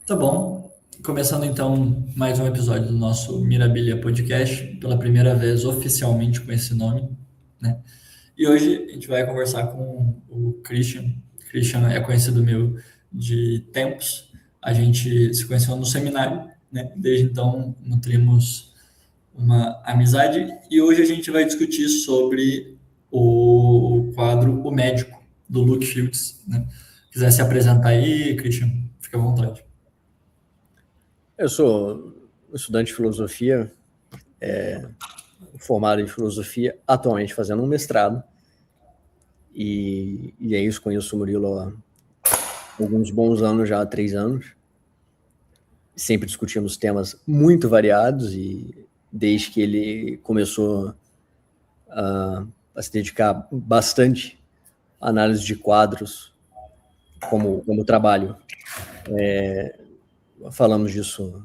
Tá bom. Começando então mais um episódio do nosso Mirabilia Podcast, pela primeira vez oficialmente com esse nome, né? E hoje a gente vai conversar com o Christian. Christian é conhecido meu de tempos. A gente se conheceu no seminário, né? Desde então nutrimos uma amizade e hoje a gente vai discutir sobre o quadro O Médico, do Luke Fields, né? Quiser se apresentar aí, Christian, fica à vontade. Eu sou estudante de filosofia, formado em filosofia, atualmente fazendo um mestrado. E é isso, conheço o Murilo há alguns bons anos, já há 3 anos. Sempre discutimos temas muito variados e desde que ele começou a se dedicar bastante à análise de quadros como trabalho. Falamos disso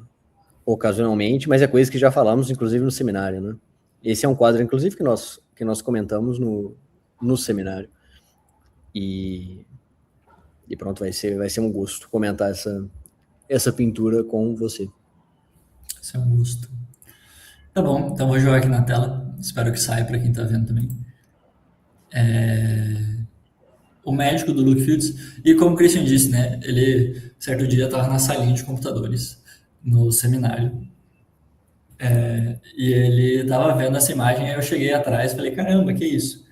ocasionalmente, mas é coisa que já falamos, inclusive, no seminário, né? Esse é um quadro, inclusive, que nós comentamos no seminário. E pronto, vai ser um gosto comentar essa pintura com você. Isso é um gosto. Tá bom, então vou jogar aqui na tela. Espero que saia para quem tá vendo também. O médico do Luke Fields. E como o Christian disse, né? Ele, certo dia, estava na salinha de computadores, no seminário. E ele estava vendo essa imagem, aí eu cheguei atrás e falei, caramba, que isso?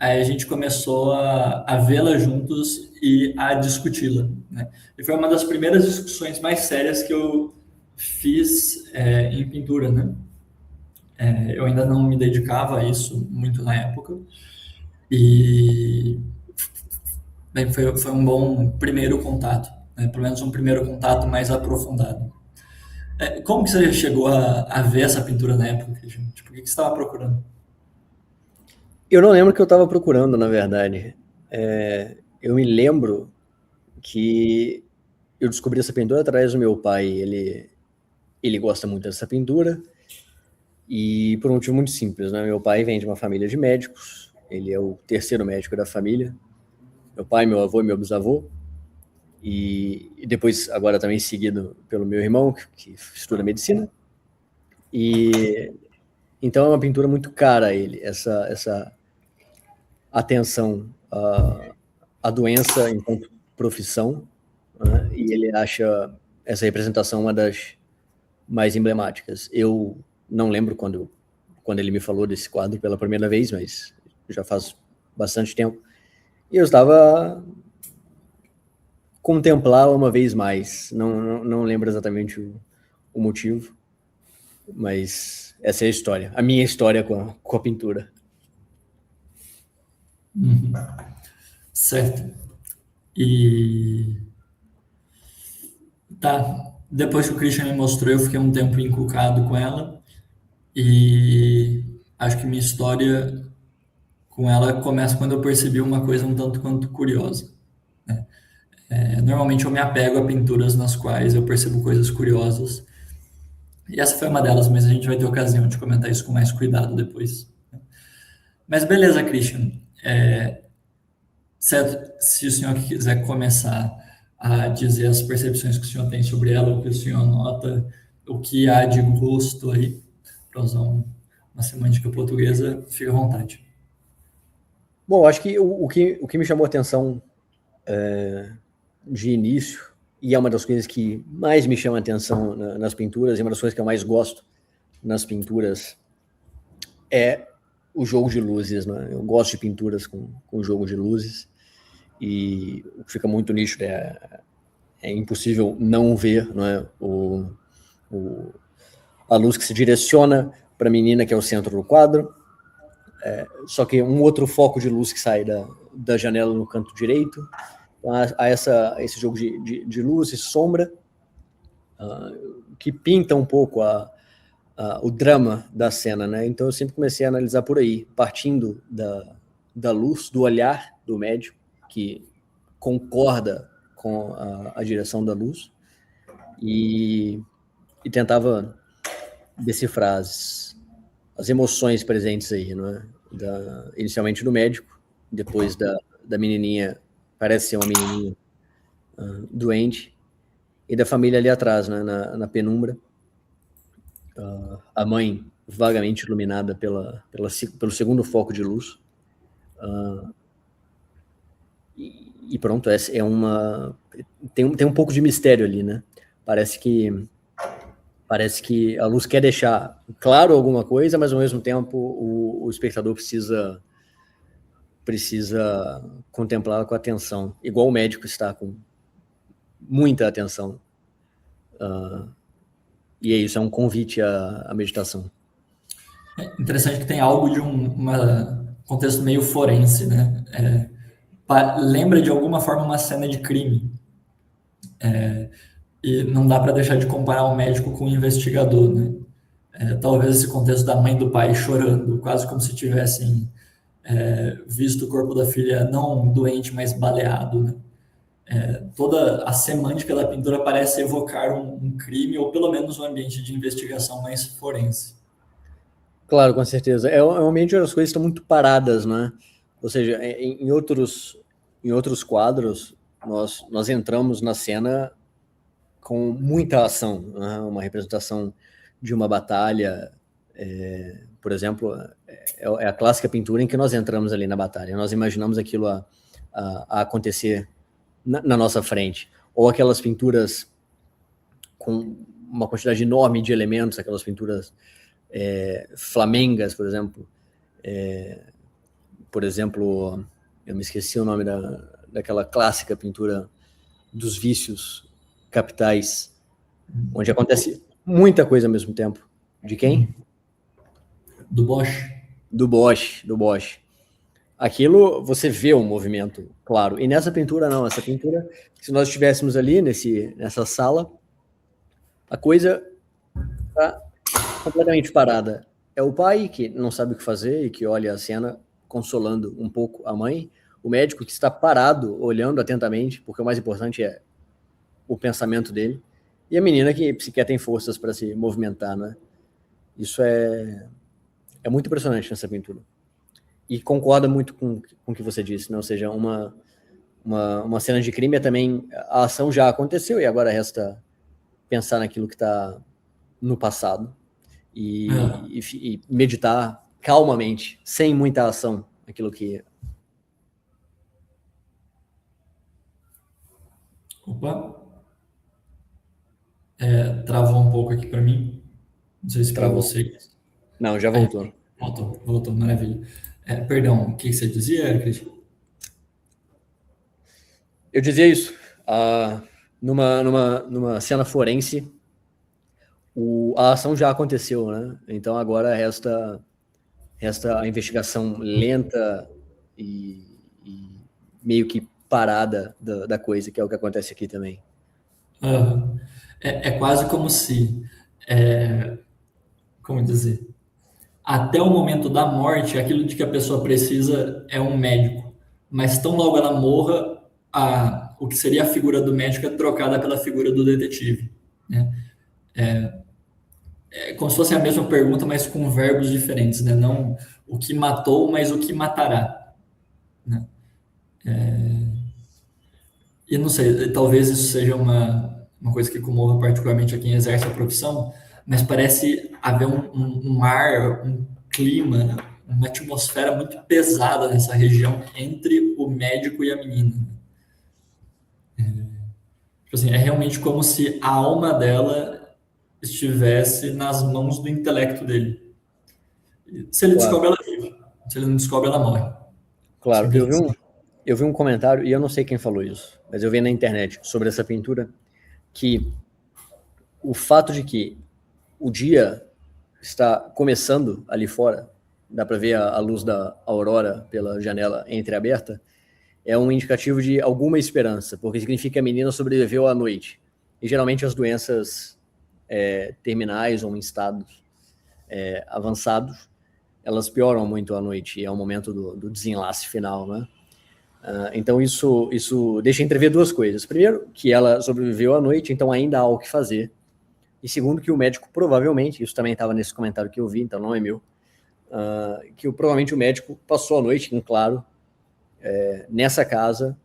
Aí a gente começou a vê-la juntos e a discuti-la, né? E foi uma das primeiras discussões mais sérias que eu fiz em pintura, né? Eu ainda não me dedicava a isso muito na época. E bem, foi um bom primeiro contato, né? Pelo menos um primeiro contato mais aprofundado. Como que você chegou a ver essa pintura na época, Christian? Tipo, o que você estava procurando? Eu não lembro o que eu estava procurando, na verdade. Eu me lembro que eu descobri essa pintura através do meu pai. Ele gosta muito dessa pintura e por um motivo muito simples, né? Meu pai vem de uma família de médicos. Ele é o terceiro médico da família. Meu pai, meu avô e meu bisavô. E depois, agora também seguido pelo meu irmão, que estuda medicina. E então é uma pintura muito cara a ele, essa atenção à doença enquanto profissão, né? E ele acha essa representação uma das mais emblemáticas. Eu não lembro quando ele me falou desse quadro pela primeira vez, mas já faz bastante tempo. E eu estava contemplá-la uma vez mais. Não lembro exatamente o motivo, mas essa é a história. A minha história com a pintura. Certo. E tá. Depois que o Christian me mostrou, eu fiquei um tempo encucado com ela. E acho que minha história com ela começa quando eu percebi uma coisa um tanto quanto curiosa. Normalmente eu me apego a pinturas nas quais eu percebo coisas curiosas. E essa foi uma delas, mas a gente vai ter ocasião de comentar isso com mais cuidado depois. Mas beleza, Christian. Se o senhor quiser começar a dizer as percepções que o senhor tem sobre ela, o que o senhor nota, o que há de gosto aí, para usar uma semântica portuguesa, fica à vontade. Bom, acho que o que me chamou a atenção de início, e é uma das coisas que mais me chama a atenção nas pinturas, e uma das coisas que eu mais gosto nas pinturas, é o jogo de luzes, né? Eu gosto de pinturas com jogo de luzes, e o que fica muito nítido é impossível não ver, não é? A luz que se direciona para a menina, que é o centro do quadro, só que um outro foco de luz que sai da janela no canto direito. Então, há esse jogo de luz e sombra, que pinta um pouco o drama da cena, né? Então eu sempre comecei a analisar por aí, partindo da luz, do olhar do médico, que concorda com a direção da luz, e tentava decifrar as emoções presentes aí, não é? Inicialmente do médico, depois da menininha, parece ser uma menininha doente, e da família ali atrás, né, na penumbra. A mãe vagamente iluminada pelo segundo foco de luz. E pronto, tem um pouco de mistério ali, né? Parece que a luz quer deixar claro alguma coisa, mas ao mesmo tempo o espectador precisa contemplá-la com atenção, igual o médico está com muita atenção. E é isso, é um convite à meditação. É interessante que tem algo de contexto meio forense, né? Lembra de alguma forma uma cena de crime. E não dá para deixar de comparar o médico com o investigador, né? Talvez esse contexto da mãe e do pai chorando, quase como se tivessem visto o corpo da filha não doente, mas baleado, né? Toda a semântica da pintura parece evocar um crime, ou pelo menos um ambiente de investigação mais forense. Claro, com certeza. É um ambiente onde as coisas estão muito paradas, né? Ou seja, em outros quadros, nós entramos na cena com muita ação, né? Uma representação de uma batalha, por exemplo, é a clássica pintura em que nós entramos ali na batalha, nós imaginamos aquilo a acontecer na nossa frente, ou aquelas pinturas com uma quantidade enorme de elementos, aquelas pinturas flamengas, por exemplo. Eu me esqueci o nome daquela clássica pintura dos vícios capitais, onde acontece muita coisa ao mesmo tempo. De quem? Do Bosch. Do Bosch. Aquilo, você vê o movimento, claro. E nessa pintura, não. Essa pintura, se nós estivéssemos ali nessa sala, a coisa está completamente parada. É o pai que não sabe o que fazer e que olha a cena consolando um pouco a mãe. O médico que está parado, olhando atentamente, porque o mais importante é o pensamento dele. E a menina que sequer tem forças para se movimentar, né? Isso é muito impressionante nessa pintura. E concorda muito com o que você disse, né? Ou seja, uma cena de crime é também... A ação já aconteceu e agora resta pensar naquilo que está no passado e meditar calmamente, sem muita ação, aquilo que... Opa! Travou um pouco aqui para mim. Não sei se para vocês. Não, já voltou. Voltou, maravilha. Perdão, o que você dizia, Cris? Eu dizia isso. Numa cena forense, a ação já aconteceu, né? Então agora resta a investigação lenta e meio que parada da coisa, que é o que acontece aqui também. É quase como se, como dizer, até o momento da morte, aquilo de que a pessoa precisa é um médico, mas tão logo ela morra, o que seria a figura do médico é trocada pela figura do detetive, né? É como se fosse a mesma pergunta, mas com verbos diferentes, né? Não o que matou, mas o que matará, né? E não sei, talvez isso seja uma coisa que comova particularmente a quem exerce a profissão, mas parece haver um ar, um clima, uma atmosfera muito pesada nessa região entre o médico e a menina. Tipo assim, é realmente como se a alma dela estivesse nas mãos do intelecto dele. Se ele descobre, ela vive. Se ele não descobre, ela morre. Claro, eu vi um comentário, e eu não sei quem falou isso, mas eu vi na internet sobre essa pintura, que o fato de que o dia está começando ali fora, dá para ver a luz da aurora pela janela entreaberta, é um indicativo de alguma esperança, porque significa que a menina sobreviveu à noite. E geralmente as doenças terminais ou em estados avançados, elas pioram muito à noite, e é o momento do desenlace final, né? Então isso deixa entrever duas coisas. Primeiro, que ela sobreviveu à noite, então ainda há o que fazer. E segundo, que o médico provavelmente, isso também estava nesse comentário que eu vi, então não é meu, que provavelmente o médico passou a noite, em claro, nessa casa,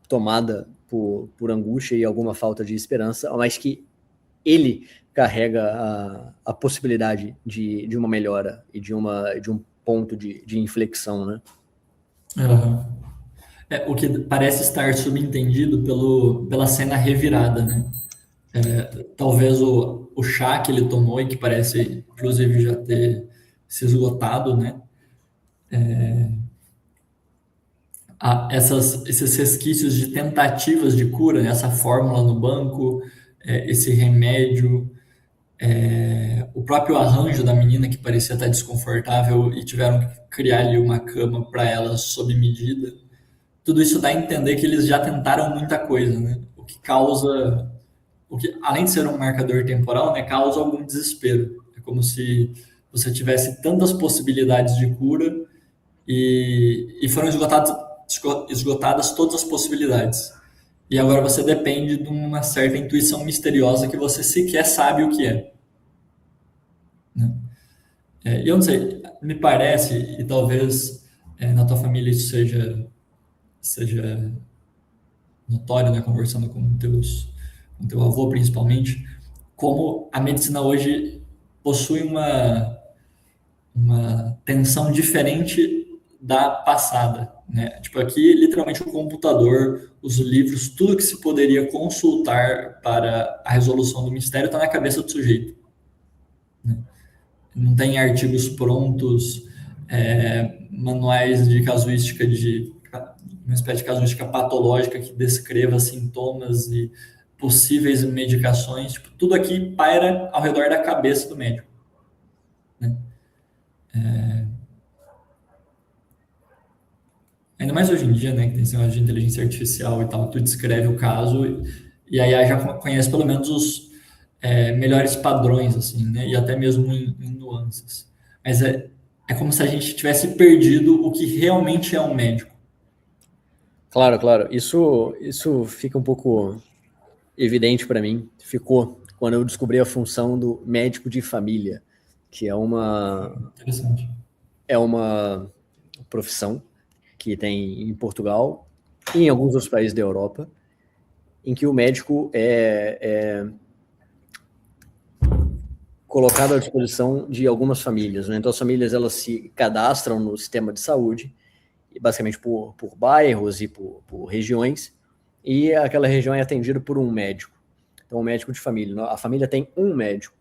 tomada por angústia e alguma falta de esperança, mas que ele carrega a possibilidade de uma melhora e de um ponto de inflexão, né? Aham. O que parece estar subentendido pela cena revirada, né? Talvez o chá que ele tomou e que parece, inclusive, já ter se esgotado, né? Esses resquícios de tentativas de cura, né? Essa fórmula no banco, esse remédio, o próprio arranjo da menina que parecia estar desconfortável e tiveram que criar ali uma cama para ela sob medida. Tudo isso dá a entender que eles já tentaram muita coisa, né? O que além de ser um marcador temporal, né, causa algum desespero. É como se você tivesse tantas possibilidades de cura e foram esgotadas todas as possibilidades. E agora você depende de uma certa intuição misteriosa que você sequer sabe o que é. Né? E eu não sei, me parece, e talvez na tua família isso seja notório, né, conversando com teu avô principalmente, como a medicina hoje possui uma tensão diferente da passada, né? Tipo, aqui, literalmente, o computador, os livros, tudo que se poderia consultar para a resolução do mistério está na cabeça do sujeito. Né? Não tem artigos prontos, manuais de casuística, uma espécie de casuística patológica que descreva sintomas e possíveis medicações. Tipo, tudo aqui paira ao redor da cabeça do médico. Né? Ainda mais hoje em dia, né, que tem esse negócio de inteligência artificial e tal, tu descreve o caso e aí já conhece pelo menos os melhores padrões, assim, né, e até mesmo em nuances. Mas é como se a gente tivesse perdido o que realmente é um médico. Claro, claro. Isso fica um pouco evidente para mim. Ficou quando eu descobri a função do médico de família, que Interessante. é uma profissão que tem em Portugal e em alguns outros países da Europa, em que o médico é colocado à disposição de algumas famílias. Né? Então, as famílias elas se cadastram no sistema de saúde, basicamente por bairros e por regiões, e aquela região é atendida por um médico. Então, um médico de família. A família tem um médico.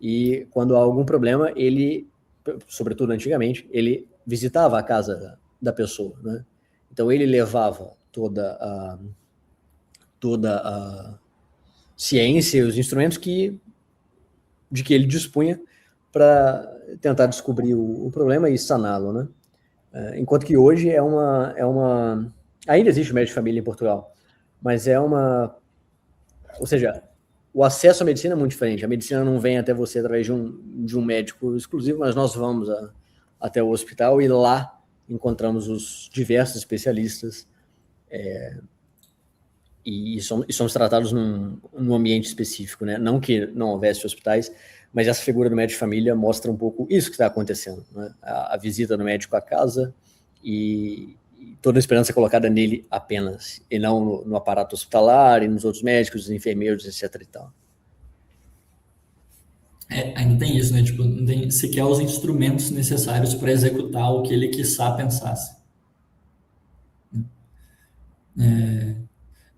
E quando há algum problema, ele, sobretudo antigamente, ele visitava a casa da pessoa. Né? Então, ele levava toda a ciência e os instrumentos de que ele dispunha para tentar descobrir o problema e saná-lo, né? Enquanto que hoje ainda existe médico de família em Portugal, mas ou seja, o acesso à medicina é muito diferente. A medicina não vem até você através de um médico exclusivo, mas nós vamos até o hospital e lá encontramos os diversos especialistas e somos tratados num ambiente específico, né? Não que não houvesse hospitais, mas essa figura do médico de família mostra um pouco isso que está acontecendo, né? A visita do médico à casa e toda a esperança colocada nele apenas, e não no aparato hospitalar e nos outros médicos, os enfermeiros, etc. e tal. Ainda tem isso, né? Tipo, não tem sequer os instrumentos necessários para executar o que ele quiçá pensasse.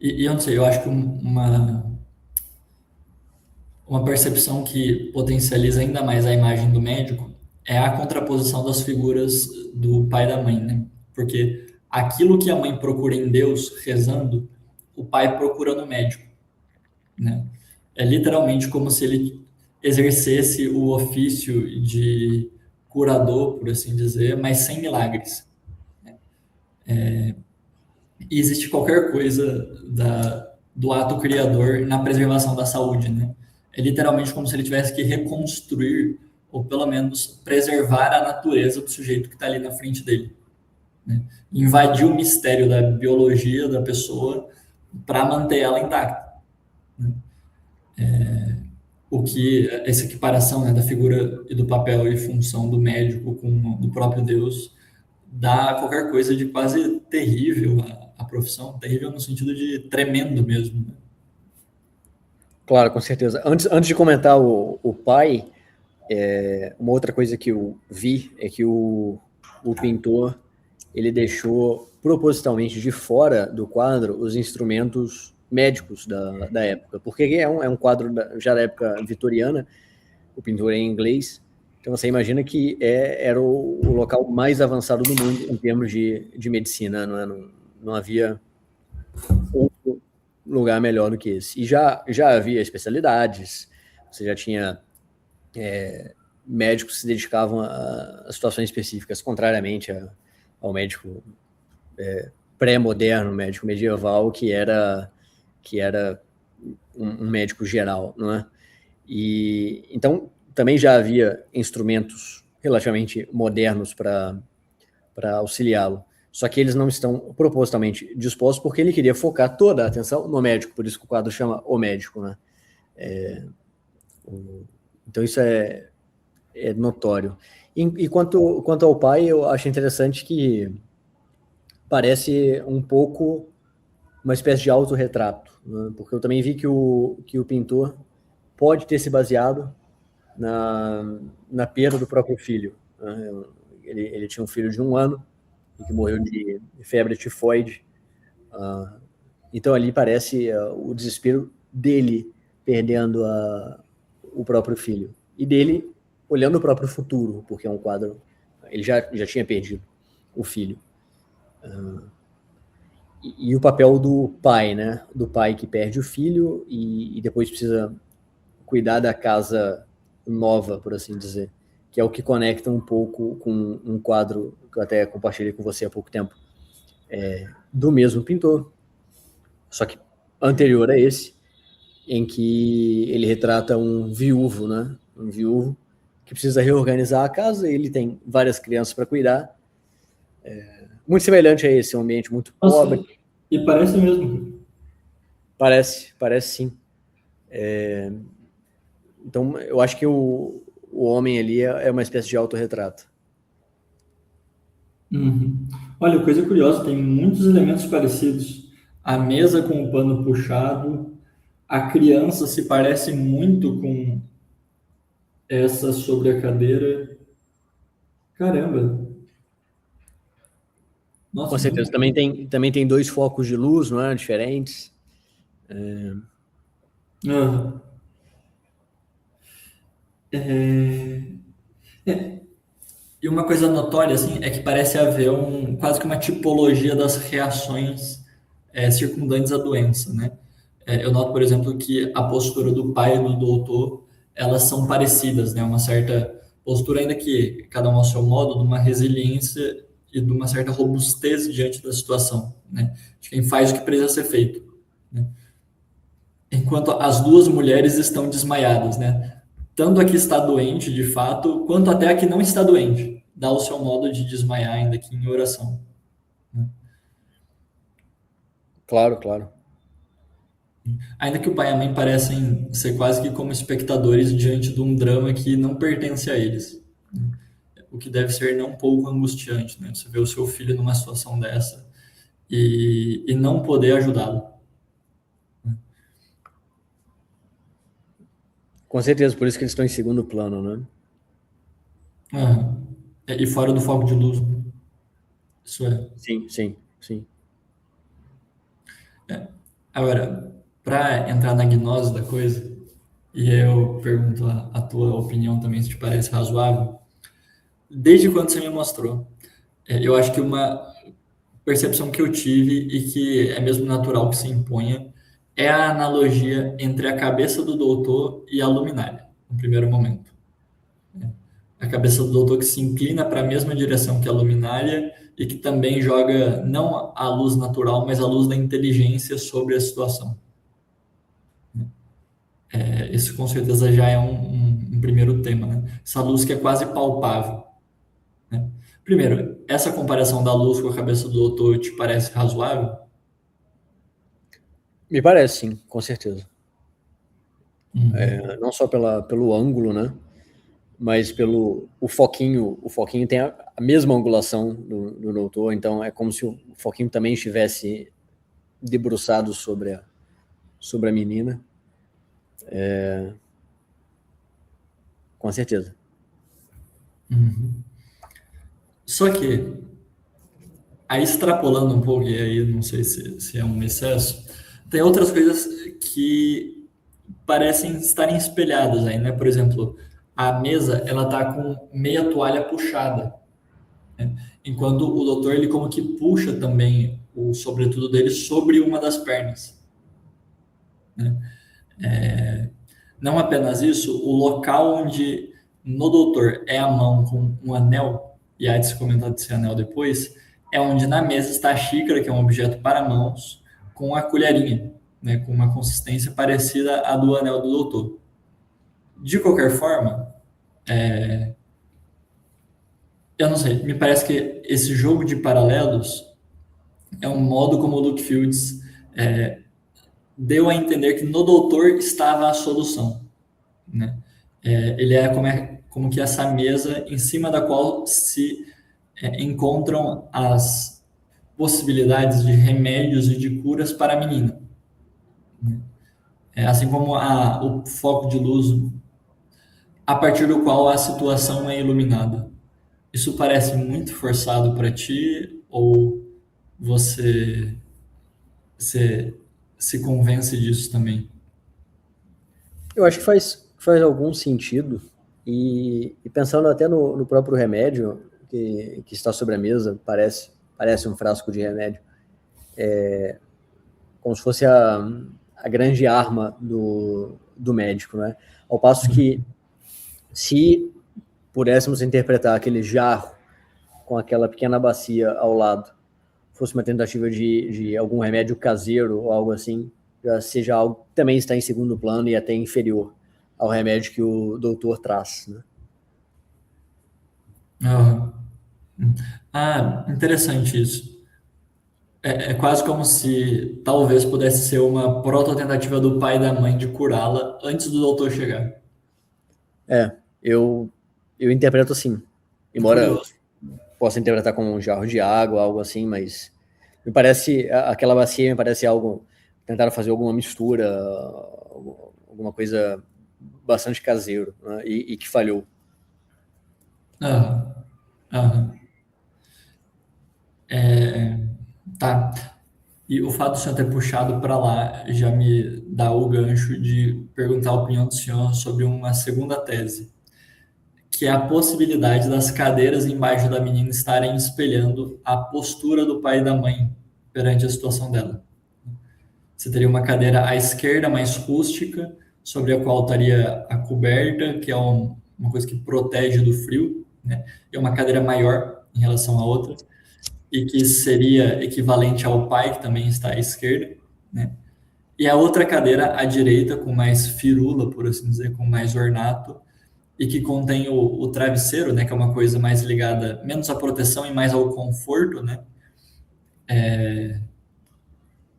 E eu não sei, eu acho que uma percepção que potencializa ainda mais a imagem do médico é a contraposição das figuras do pai e da mãe, né? Porque aquilo que a mãe procura em Deus, rezando, o pai procura no médico, né? É literalmente como se ele exercesse o ofício de curador, por assim dizer, mas sem milagres. E existe qualquer coisa do ato criador na preservação da saúde, né? É literalmente como se ele tivesse que reconstruir, ou pelo menos preservar a natureza do sujeito que está ali na frente dele. Né? Invadir o mistério da biologia da pessoa para manter ela intacta. Né? O que essa equiparação, né, da figura e do papel e função do médico com do próprio Deus dá qualquer coisa de quase terrível a profissão. Terrível no sentido de tremendo mesmo, né? Claro, com certeza. Antes de comentar o pai, uma outra coisa que eu vi é que o pintor ele deixou propositalmente de fora do quadro os instrumentos médicos da época, porque é um quadro já da época vitoriana, o pintor é em inglês, então você imagina que era o local mais avançado do mundo em termos de medicina, não havia outro lugar melhor do que esse. E já havia especialidades, você já tinha médicos que se dedicavam a situações específicas, contrariamente ao médico pré-moderno, médico medieval, que era um médico geral, não é? E então também já havia instrumentos relativamente modernos para auxiliá-lo. Só que eles não estão propositalmente dispostos porque ele queria focar toda a atenção no médico, por isso que o quadro chama O Médico, né? Então isso é notório. E quanto ao pai, eu acho interessante que parece um pouco uma espécie de autorretrato, né? Porque eu também vi que o pintor pode ter se baseado na perda do próprio filho, né? Ele tinha um filho de 1 ano que morreu de febre tifoide. Então ali parece o desespero dele perdendo o próprio filho e dele olhando o próprio futuro, porque é um quadro, ele já tinha perdido o filho. E o papel do pai, né? Do pai que perde o filho e depois precisa cuidar da casa nova, por assim dizer, que é o que conecta um pouco com um quadro que eu até compartilhei com você há pouco tempo, do mesmo pintor, só que anterior a esse, em que ele retrata um viúvo, né? Um viúvo que precisa reorganizar a casa, ele tem várias crianças para cuidar, muito semelhante a esse, um ambiente muito Nossa, pobre. e parece mesmo. Parece sim. Então, eu acho que o homem ali é uma espécie de autorretrato. Uhum. Olha, coisa curiosa, tem muitos elementos parecidos. A mesa com o pano puxado, a criança se parece muito com essa sobre a cadeira. Caramba, Com nossa, certeza. muito. Também tem 2 focos de luz, não é? Diferentes. Ah, é, e uma coisa notória, assim, é que parece haver quase que uma tipologia das reações circundantes à doença, né? Eu noto, por exemplo, que a postura do pai e do doutor, elas são parecidas, né? Uma certa postura, ainda que cada um ao seu modo, de uma resiliência e de uma certa robustez diante da situação, né? De quem faz o que precisa ser feito, né? Enquanto as duas mulheres estão desmaiadas, né? Tanto a que está doente, de fato, quanto até a que não está doente, dá o seu modo de desmaiar, ainda que em oração, né? Claro, claro. Ainda que o pai e a mãe parecem ser quase que como espectadores diante de um drama que não pertence a eles, né? O que deve ser não pouco angustiante, né? Você vê o seu filho numa situação dessa e não poder ajudá-lo. Com certeza, por isso que eles estão em segundo plano, né? Aham. E fora do foco de luz, né? Isso é. Sim, sim, sim. Agora, para entrar na gnose da coisa, e eu pergunto a tua opinião também, se te parece razoável, desde quando você me mostrou, eu acho que uma percepção que eu tive e que é mesmo natural que se imponha é a analogia entre a cabeça do doutor e a luminária, no primeiro momento. A cabeça do doutor que se inclina para a mesma direção que a luminária e que também joga não a luz natural, mas a luz da inteligência sobre a situação. Esse com certeza já é um primeiro tema, né? Essa luz que é quase palpável, né? Primeiro, essa comparação da luz com a cabeça do doutor te parece razoável? Me parece, sim, com certeza. Uhum. Não só pelo ângulo, né? mas pelo o Foquinho tem a mesma angulação do doutor, então é como se o Foquinho também estivesse debruçado sobre a menina. Com certeza. Só que, aí extrapolando um pouco, e aí não sei se é um excesso, tem outras coisas que parecem estarem espelhadas aí, né? Por exemplo, a mesa, ela tá com meia toalha puxada, né? Enquanto o doutor, ele como que puxa também o sobretudo dele sobre uma das pernas, né? Não apenas isso, o local onde no doutor é a mão com um anel, e há de se comentar desse anel depois, é onde na mesa está a xícara, que é um objeto para mãos, com a colherinha, né, com uma consistência parecida à do anel do doutor. De qualquer forma, eu não sei, me parece que esse jogo de paralelos é um modo como o Luke Fields deu a entender que no doutor estava a solução, né? Ele como que essa mesa em cima da qual se encontram as possibilidades de remédios e de curas para a menina. Assim como o foco de luz a partir do qual a situação é iluminada. Isso parece muito forçado para ti ou você se, se convence disso também? Eu acho que faz algum sentido, e pensando até no próprio remédio que está sobre a mesa, parece um frasco de remédio, como se fosse a grande arma do médico, né? Ao passo que, se pudéssemos interpretar aquele jarro com aquela pequena bacia ao lado, fosse uma tentativa de algum remédio caseiro ou algo assim, já seja algo que também está em segundo plano e até inferior ao remédio que o doutor traz, né? Ah, interessante isso. É quase como se talvez pudesse ser uma proto-tentativa do pai e da mãe de curá-la antes do doutor chegar. É, eu interpreto assim, embora Curioso. possa interpretar como um jarro de água, algo assim, mas me parece, aquela bacia me parece algo, tentaram fazer alguma mistura, alguma coisa bastante caseiro, né? E que falhou. Aham, aham. Tá. E o fato do senhor ter puxado para lá já me dá o gancho de perguntar a opinião do senhor sobre uma segunda tese, que é a possibilidade das cadeiras embaixo da menina estarem espelhando a postura do pai e da mãe perante a situação dela. Você teria uma cadeira à esquerda, mais rústica, sobre a qual estaria a coberta, que é uma coisa que protege do frio, né? E uma cadeira maior em relação à outra, e que seria equivalente ao pai, que também está à esquerda, né? E a outra cadeira à direita, com mais firula, por assim dizer, com mais ornato, e que contém o travesseiro, né? Que é uma coisa mais ligada menos à proteção e mais ao conforto, né? E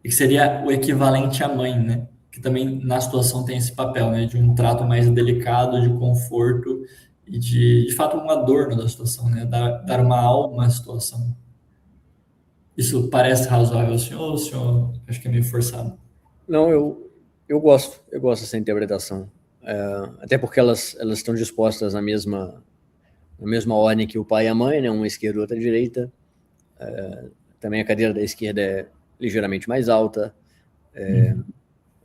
que seria o equivalente à mãe, né? Que também na situação tem esse papel, né? De um trato mais delicado, de conforto e de fato, um adorno da situação, né? Dar uma alma à situação. Isso parece razoável, senhor, ou o senhor acho que é meio forçado? Não, eu gosto dessa interpretação. Até porque elas estão dispostas na mesma ordem que o pai e a mãe, né? Uma esquerda e outra direita. Também a cadeira da esquerda é ligeiramente mais alta.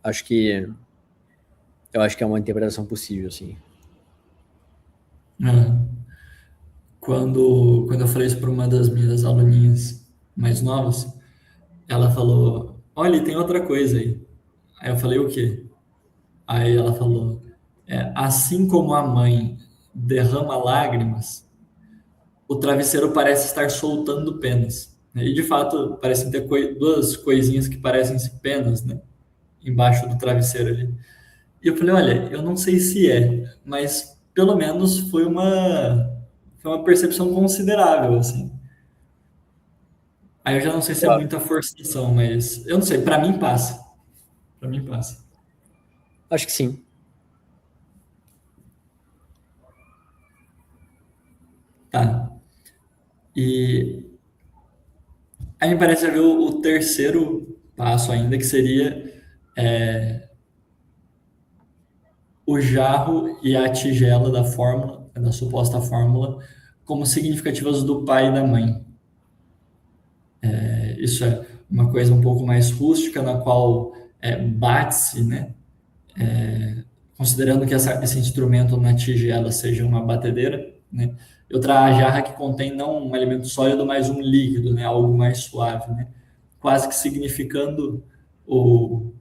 Acho que eu acho que é uma interpretação possível, assim. É. Quando eu falei isso para uma das minhas aluninhas mais novas, ela falou: Olha, tem outra coisa aí. Aí eu falei: O quê? Aí ela falou: Assim como a mãe derrama lágrimas, o travesseiro parece estar soltando penas. E de fato, parecem ter duas coisinhas que parecem ser penas, né? Embaixo do travesseiro ali. E eu falei: Olha, eu não sei se mas pelo menos foi uma percepção considerável, assim. Aí eu já não sei se é Claro. muita forçação, mas eu não sei, pra mim passa. Pra mim passa. Acho que sim. Tá. E aí me parece haver o terceiro passo ainda, que seria o jarro e a tigela da fórmula, da suposta fórmula, como significativas do pai e da mãe. Isso é uma coisa um pouco mais rústica, na qual bate-se, né? Considerando que esse instrumento na tigela seja uma batedeira, né? E outra jarra que contém não um alimento sólido, mas um líquido, né? Algo mais suave, né? Quase que significando o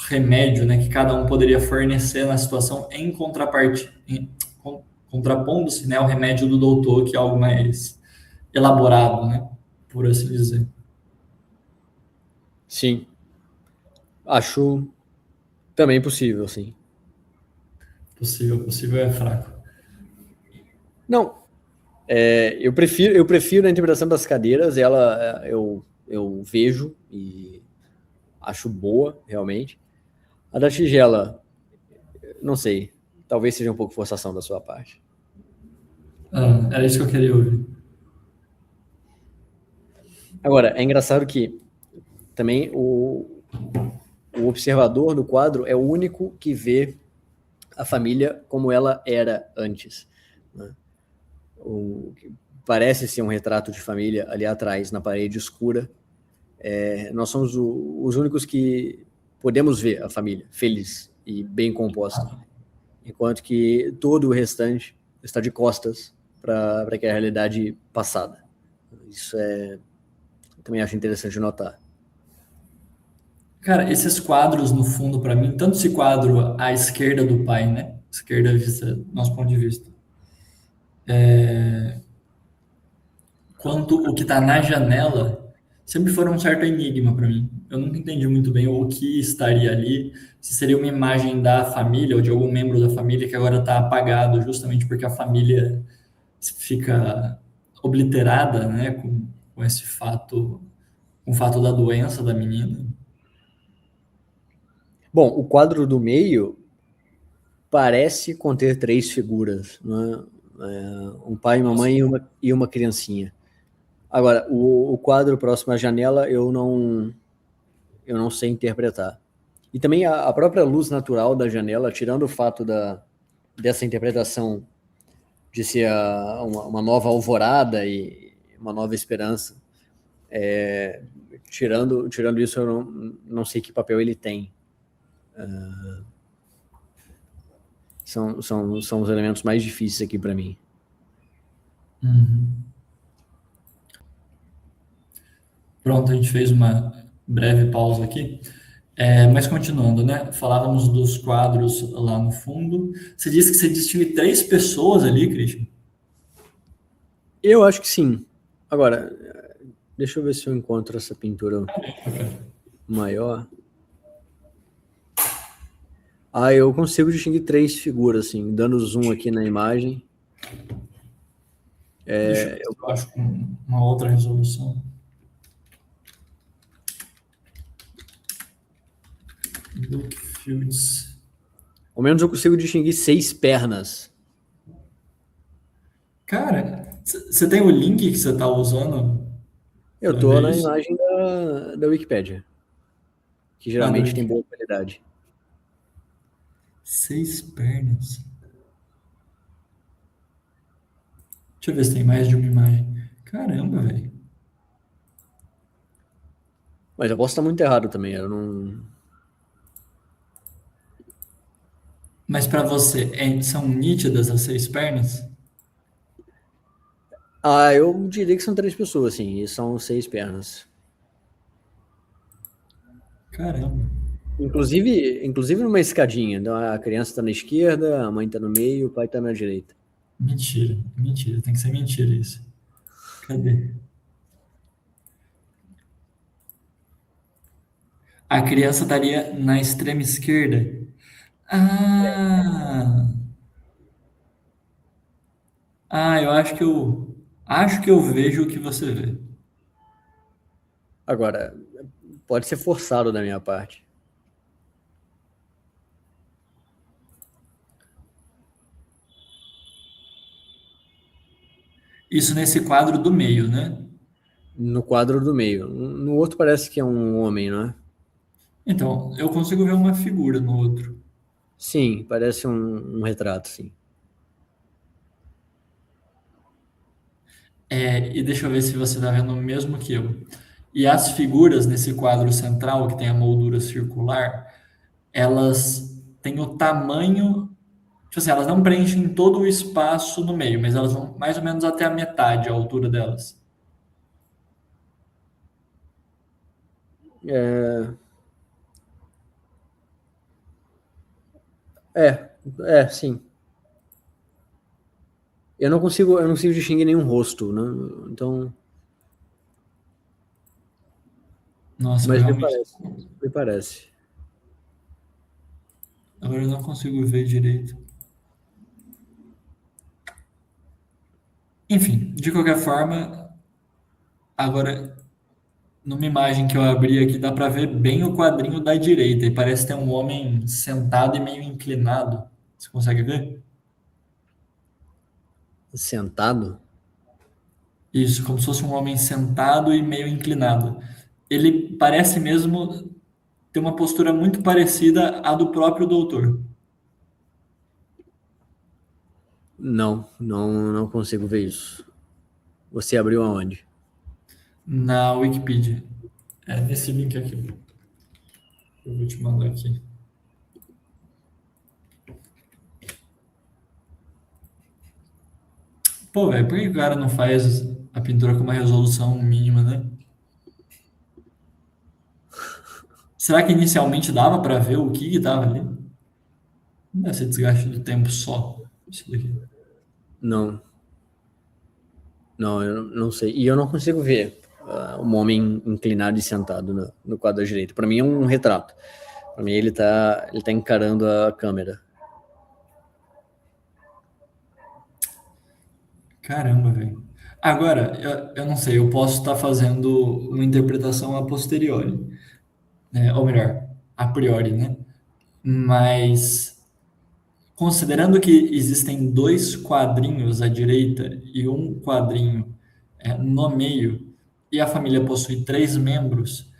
remédio, né? Que cada um poderia fornecer na situação em contraparte, contrapondo-se, né? Ao remédio do doutor, que é algo mais elaborado, né? Por assim dizer. Sim, acho também possível, sim. Possível, possível é fraco. Não, eu prefiro a interpretação das cadeiras, ela eu vejo e acho boa, realmente. A da tigela, não sei, talvez seja um pouco forçação da sua parte. Ah, era isso que eu queria ouvir. Agora, é engraçado que também o observador do quadro é o único que vê a família como ela era antes, né? O que parece ser um retrato de família ali atrás, na parede escura. Nós somos os únicos que podemos ver a família feliz e bem composta, enquanto que todo o restante está de costas para aquela realidade passada. Isso também acho interessante notar. Cara, esses quadros no fundo, para mim, tanto esse quadro à esquerda do pai, né? Esquerda vista, nosso ponto de vista, quanto o que está na janela, sempre foram um certo enigma para mim. Eu nunca entendi muito bem o que estaria ali, se seria uma imagem da família ou de algum membro da família que agora está apagado, justamente porque a família fica obliterada, né? Com esse fato, com o fato da doença da menina. Bom, o quadro do meio parece conter três figuras, né? Um pai, uma mãe e uma criancinha. Agora, o quadro próximo à janela eu não sei interpretar. E também a própria luz natural da janela, tirando o fato dessa interpretação de ser uma nova alvorada e uma nova esperança, tirando isso, eu não sei que papel ele tem. São os elementos mais difíceis aqui para mim. Uhum. Pronto, a gente fez uma breve pausa aqui. Mas continuando, né? Falávamos dos quadros lá no fundo. Você disse que você distingue três pessoas ali, Christian. Eu acho que sim. Agora, deixa eu ver se eu encontro essa pintura maior. Eu consigo distinguir três figuras, assim, dando zoom aqui na imagem. Deixa eu ver se eu acho com uma outra resolução. Look Fields. Ao menos eu consigo distinguir seis pernas. Cara, você tem o link que você está usando Eu para tô ver na isso? imagem da Wikipédia, que Ah, geralmente tem boa qualidade. seis pernas. Deixa eu ver se tem mais de uma imagem. Caramba, velho. Mas eu posso estar muito errado também. Eu não. Mas para você, são nítidas as seis pernas? Eu diria que são três pessoas, sim, e são seis pernas. Caramba. Inclusive numa escadinha. Então a criança está na esquerda, a mãe está no meio, o pai está na direita. Mentira, mentira, tem que ser mentira isso. Cadê? A criança estaria na extrema esquerda. Ah, eu acho que eu vejo o que você vê. Agora, pode ser forçado da minha parte. Isso nesse quadro do meio, né? No quadro do meio. No outro parece que é um homem, não é? Então, eu consigo ver uma figura no outro. Sim, parece um retrato, sim. E deixa eu ver se você está vendo o mesmo que eu. E as figuras nesse quadro central, que tem a moldura circular, elas têm o tamanho. Tipo assim, elas não preenchem todo o espaço no meio, mas elas vão mais ou menos até a metade, a altura delas. É, sim. Eu não consigo distinguir nenhum rosto, né? Então, Nossa, eu mas me realmente. parece. Me parece. Agora eu não consigo ver direito. Enfim, de qualquer forma, agora, numa imagem que eu abri aqui, dá para ver bem o quadrinho da direita e parece ter um homem sentado e meio inclinado. Você consegue ver? Sentado? Isso, como se fosse um homem sentado e meio inclinado. Ele parece mesmo ter uma postura muito parecida à do próprio doutor. Não, não consigo ver isso. Você abriu aonde? Na Wikipedia. É nesse link aqui. Eu vou te mandar aqui. Pô, velho, por que o cara não faz a pintura com uma resolução mínima, né? Será que inicialmente dava pra ver o que tava ali? Não deve ser desgaste do tempo só. Isso daqui. Não, não, eu não sei. E eu não consigo ver um homem inclinado e sentado no quadro da direita. Para mim é um retrato. Para mim ele tá encarando a câmera. Caramba, velho. Agora, eu não sei, eu posso estar fazendo uma interpretação a posteriori, né? Ou melhor, a priori, né? Mas considerando que existem dois quadrinhos à direita e um quadrinho no meio, e a família possui três membros,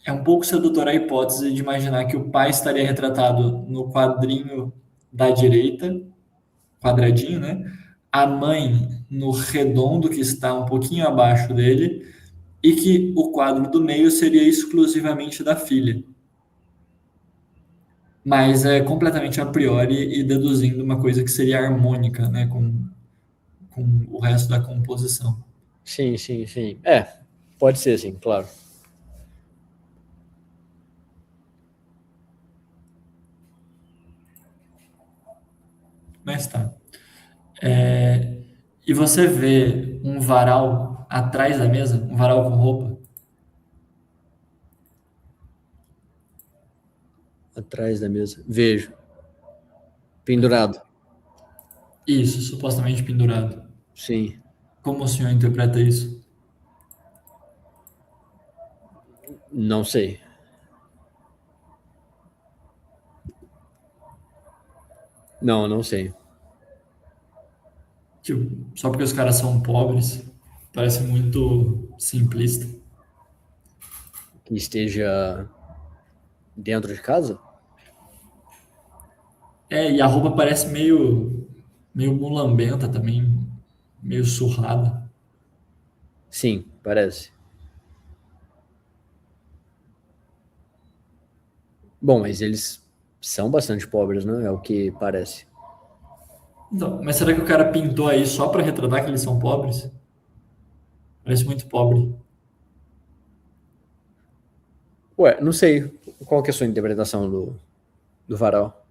é um pouco sedutora a hipótese de imaginar que o pai estaria retratado no quadrinho da direita, quadradinho, né? A mãe no redondo, que está um pouquinho abaixo dele, e que o quadro do meio seria exclusivamente da filha. Mas é completamente a priori e deduzindo uma coisa que seria harmônica, né, com o resto da composição. Sim, sim, sim. Pode ser, sim, claro. Mas tá. É, e você vê um varal atrás da mesa, um varal com roupa? Atrás da mesa. Vejo. Pendurado. Isso, supostamente pendurado. Sim. Como o senhor interpreta isso? Não sei. Não sei. Tipo, só porque os caras são pobres, parece muito simplista. Que esteja dentro de casa? E a roupa parece meio mulambenta também, meio surrada. Sim, parece. Bom, mas eles são bastante pobres, né? É o que parece. Então, mas será que o cara pintou aí só pra retratar que eles são pobres? Parece muito pobre. Ué, não sei. Qual que é a sua interpretação do varal?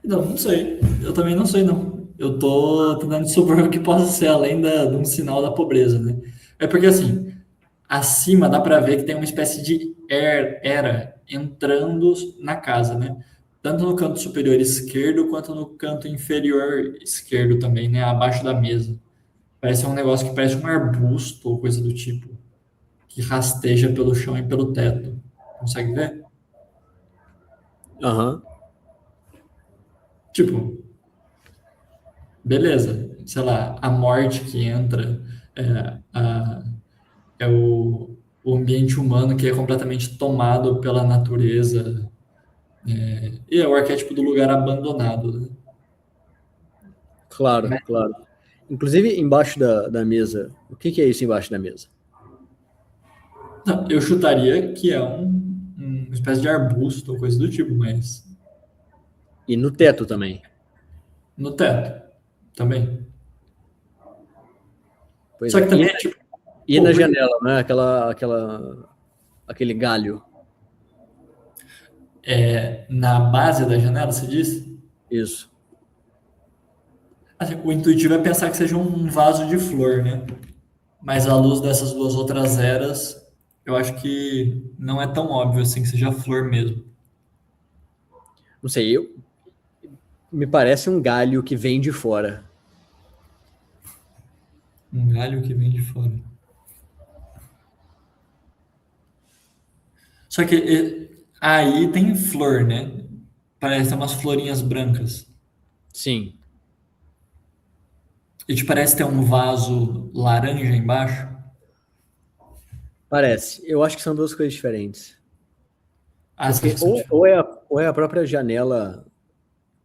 Então, não sei. Eu também não sei, não. Eu tô tentando supor o que possa ser além de um sinal da pobreza, né? É porque, assim, acima dá pra ver que tem uma espécie de era entrando na casa, né? Tanto no canto superior esquerdo quanto no canto inferior esquerdo também, né? Abaixo da mesa. Parece um negócio que parece um arbusto ou coisa do tipo, que rasteja pelo chão e pelo teto. Consegue ver? Aham. Tipo, beleza, sei lá, a morte que entra, é o ambiente humano que é completamente tomado pela natureza, e é o arquétipo do lugar abandonado, né? Claro, Mas claro. Inclusive, embaixo da mesa, o que que é isso embaixo da mesa? não, eu chutaria que é uma espécie de arbusto ou coisa do tipo, mas E no teto também. no teto também. Pois Só é. que também é tipo, E pô, na porque janela, né? Aquele galho. na base da janela, você disse? Isso. Assim, o intuitivo é pensar que seja um vaso de flor, né? Mas à luz dessas duas outras eras, eu acho que não é tão óbvio assim que seja flor mesmo. Não sei, me parece um galho que vem de fora. Um galho que vem de fora. Só que aí tem flor, né? Parece ter umas florinhas brancas. Sim, E te parece ter um vaso laranja embaixo? parece. Eu acho que são duas coisas diferentes. Ah, você acha Porque que são ou é a própria janela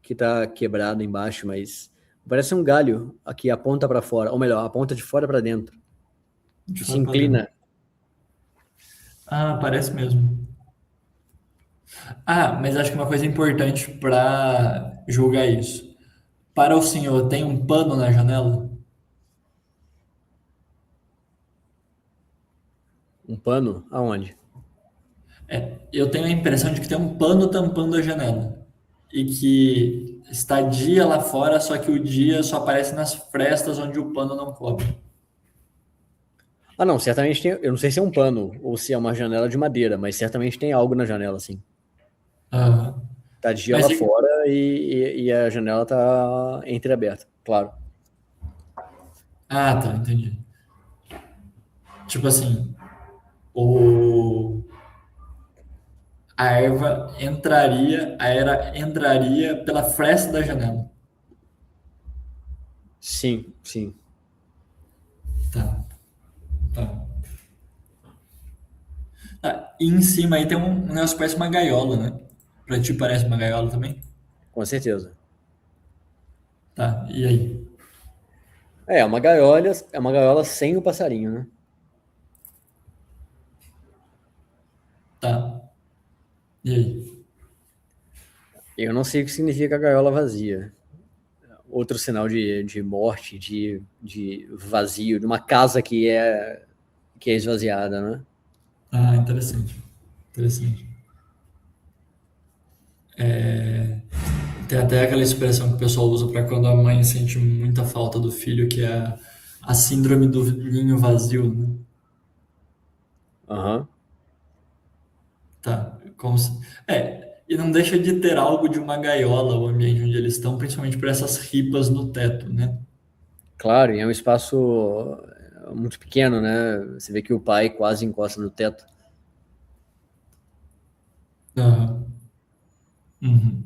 que tá quebrada embaixo, mas parece um galho aqui aponta para fora, ou melhor, aponta de fora para dentro de e se fora pra dentro? inclina. Ah, parece mesmo. Ah, mas acho que uma coisa importante para julgar isso. Para o senhor, tem um pano na janela? Um pano? Aonde? Eu tenho a impressão de que tem um pano tampando a janela. E que está dia lá fora, só que o dia só aparece nas frestas onde o pano não cobre. Ah, não, certamente tem. Eu não sei se é um pano ou se é uma janela de madeira, mas certamente tem algo na janela, sim. Aham. Tá dia Mas lá fora e a janela tá entreaberta, claro. ah, tá, entendi. Tipo assim, o a era entraria pela fresta da janela. Sim, sim. Tá, tá. Ah, e em cima aí tem um negócio que parece uma gaiola, né? Pra ti parece uma gaiola também? Com certeza. Tá, e aí? É uma gaiola sem o passarinho, né? Tá, e aí? Eu não sei o que significa gaiola vazia. Outro sinal de morte, de vazio, de uma casa que é esvaziada, né? Ah, interessante. Interessante. Tem até aquela expressão que o pessoal usa para quando a mãe sente muita falta do filho, que é a síndrome do ninho vazio, né? Aham. Tá, como se... e não deixa de ter algo de uma gaiola o ambiente onde eles estão, principalmente por essas ripas no teto, né? Claro, e é um espaço muito pequeno, né? Você vê que o pai quase encosta no teto. Aham. Uhum.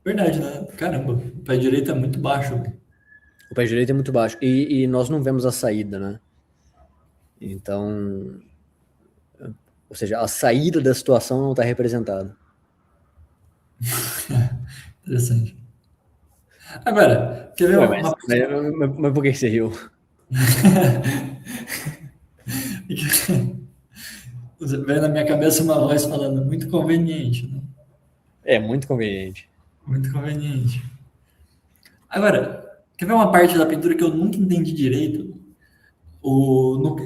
Verdade, né? Caramba, o pé direito é muito baixo. O pé direito é muito baixo. E nós não vemos a saída, né? Então, ou seja, a saída da situação não está representada. Interessante. Agora, quer ver Ué, uma... mas por que você riu? Veio na minha cabeça uma voz falando, muito conveniente, né? É muito conveniente. Muito conveniente. Agora, quer ver uma parte da pintura que eu nunca entendi direito?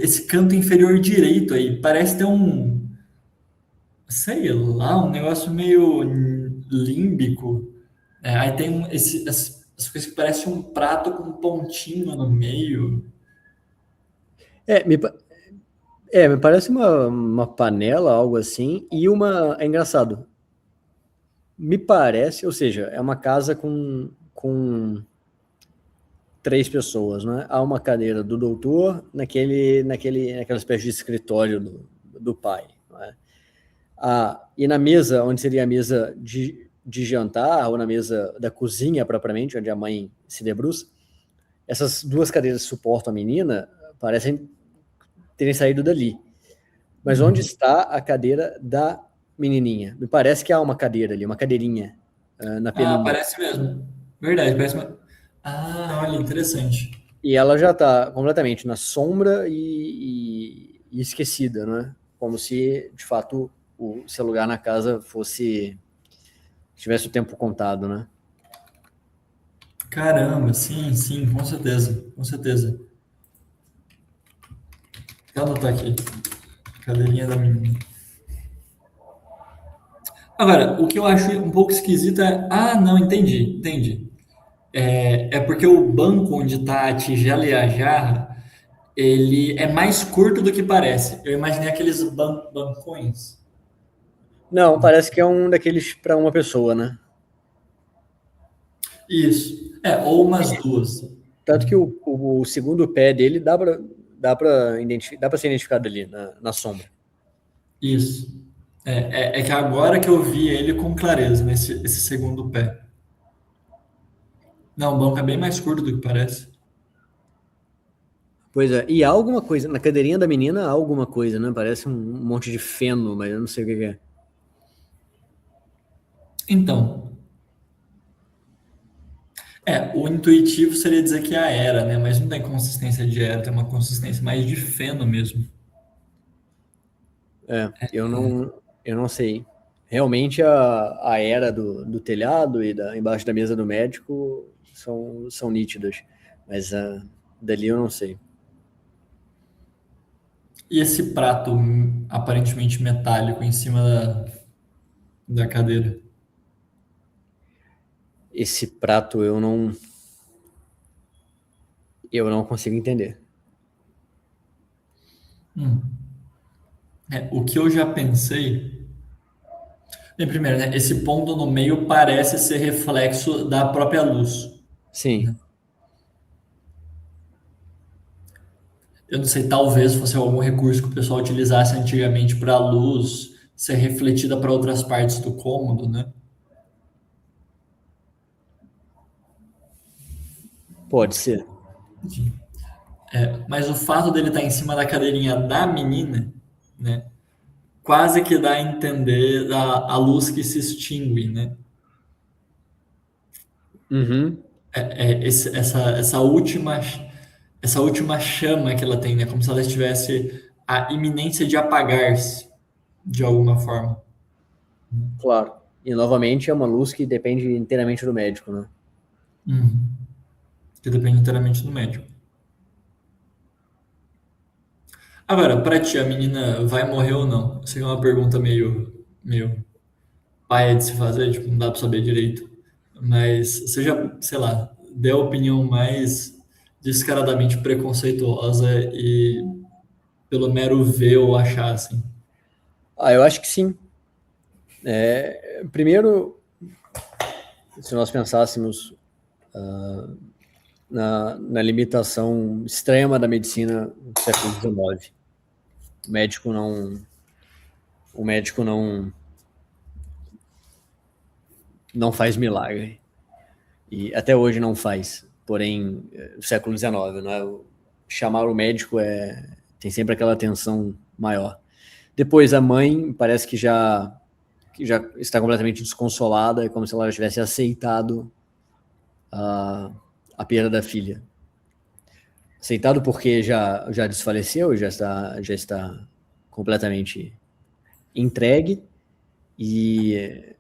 Esse canto inferior direito aí, parece ter sei lá, um negócio meio límbico. Aí tem as coisas que parecem um prato com um pontinho no meio. É, me, pa- me parece uma panela, algo assim, e uma. É engraçado. Me parece, ou seja, é uma casa com três pessoas, né? Há uma cadeira do doutor naquela espécie de escritório do pai, né? E na mesa, onde seria a mesa de jantar ou na mesa da cozinha propriamente, onde a mãe se debruça, essas duas cadeiras que suportam a menina parecem terem saído dali. Mas onde está a cadeira da menininha? Me parece que há uma cadeira ali, uma cadeirinha na Ah, penumbra. parece mesmo. Verdade, parece uma... Ah, olha, interessante. E ela já está completamente na sombra e esquecida, né? Como se, de fato, o seu lugar na casa tivesse o tempo contado, né? Caramba, sim, sim, com certeza, com certeza. Deixa eu anotar aqui. Cadeirinha da menina. Agora, o que eu acho um pouco esquisito é. Ah, não, entendi. É porque o banco onde está a tigela e a jarra, ele é mais curto do que parece. Eu imaginei aqueles bancões. Não, parece que é um daqueles para uma pessoa, né? Isso. É, ou umas duas. Tanto que o segundo pé dele dá para ser identificado ali na sombra. Isso. É que agora que eu vi ele com clareza, esse segundo pé. Não, o banco é bem mais curto do que parece. Pois é, e há alguma coisa, na cadeirinha da menina há alguma coisa, né? Parece um monte de feno, mas eu não sei o que é. Então, o intuitivo seria dizer que é a era, né? Mas não tem consistência de era, tem uma consistência mais de feno mesmo. Eu não sei. Realmente a era do telhado e embaixo da mesa do médico são nítidas, mas dali eu não sei. E esse prato aparentemente metálico em cima da cadeira? Esse prato eu não consigo entender. O que eu já pensei. Bem, primeiro, né? Esse ponto no meio parece ser reflexo da própria luz. Sim. Eu não sei, talvez fosse algum recurso que o pessoal utilizasse antigamente para a luz ser refletida para outras partes do cômodo, né? Pode ser. Mas o fato dele estar em cima da cadeirinha da menina, né? Quase que dá a entender a luz que se extingue, né? Uhum. Essa última chama que ela tem, né? Como se ela estivesse a iminência de apagar-se de alguma forma. Claro. E novamente é uma luz que depende inteiramente do médico, né? Que depende inteiramente do médico. Agora, pra ti, a menina vai morrer ou não? Essa é uma pergunta meio paia de se fazer, tipo, não dá pra saber direito. Mas você já, sei lá, deu a opinião mais descaradamente preconceituosa e pelo mero ver ou achar, assim. Eu acho que sim. Primeiro, se nós pensássemos na limitação extrema da medicina do século XIX, o médico não, o médico não faz milagre. E até hoje não faz. Porém, século XIX, né? Chamar o médico tem sempre aquela tensão maior. Depois, a mãe parece que já está completamente desconsolada, é como se ela já tivesse aceitado a perda da filha. Aceitado porque já desfaleceu, já está completamente entregue e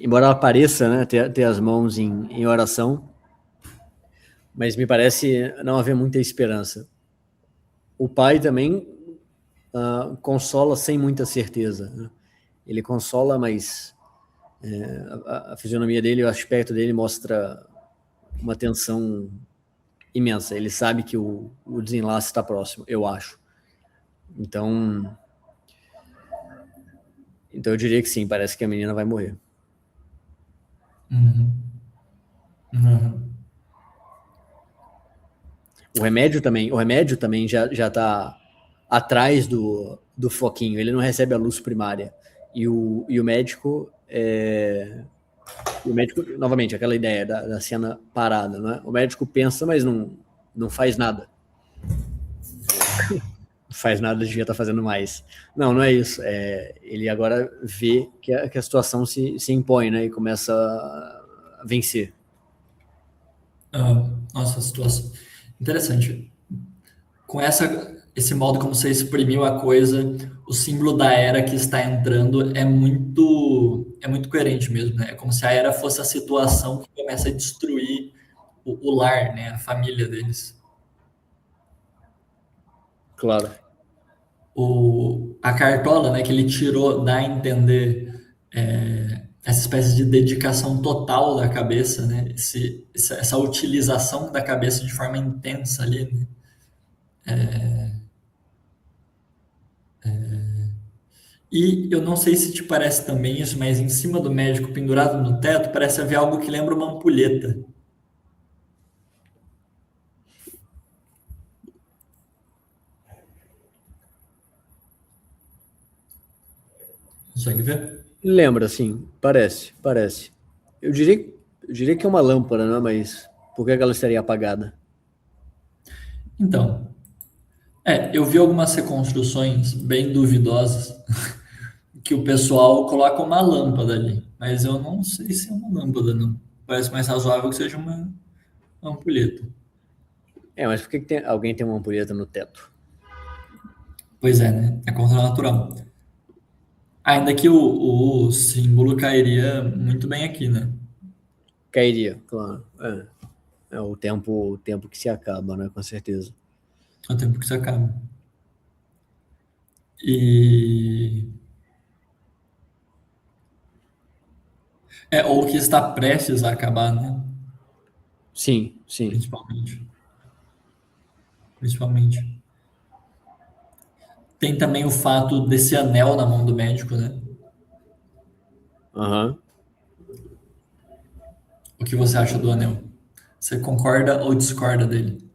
embora ela pareça, né, ter as mãos em oração, mas me parece não haver muita esperança. O pai também consola sem muita certeza, né? Ele consola, mas a fisionomia dele, o aspecto dele mostra uma tensão imensa. Ele sabe que o desenlace está próximo, eu acho. Então eu diria que sim, parece que a menina vai morrer. Uhum. O remédio também já está atrás do foquinho, ele não recebe a luz primária. E o médico E o médico, novamente, aquela ideia da cena parada, não é? O médico pensa, mas não faz nada. Não faz nada, devia estar fazendo mais. Não é isso. Ele agora vê que a situação se impõe, né? E começa a vencer. Nossa, situação interessante. Com esse modo como você exprimiu a coisa, o símbolo da era que está entrando é muito coerente mesmo, né? É como se a era fosse a situação que começa a destruir o lar, né? A família deles. Claro. A cartola, né, que ele tirou, dá a entender essa espécie de dedicação total da cabeça, né? Essa utilização da cabeça de forma intensa ali, né? E eu não sei se te parece também isso, mas em cima do médico pendurado no teto parece haver algo que lembra uma ampulheta. Consegue ver? Lembra, sim. Parece. Eu diria que é uma lâmpada, não é? Mas por que ela estaria apagada? Então, eu vi algumas reconstruções bem duvidosas que o pessoal coloca uma lâmpada ali, mas eu não sei se é uma lâmpada, não. Parece mais razoável que seja uma ampulheta. Mas por que alguém tem uma ampulheta no teto? Pois é, né? É contranatural. Ainda que o símbolo cairia muito bem aqui, né? Cairia, claro. É o tempo que se acaba, né? Com certeza. Ao tempo que isso acaba. E ou que está prestes a acabar, né? Sim, sim. Principalmente. Principalmente. Tem também o fato desse anel na mão do médico, né? Aham. O que você acha do anel? Você concorda ou discorda dele?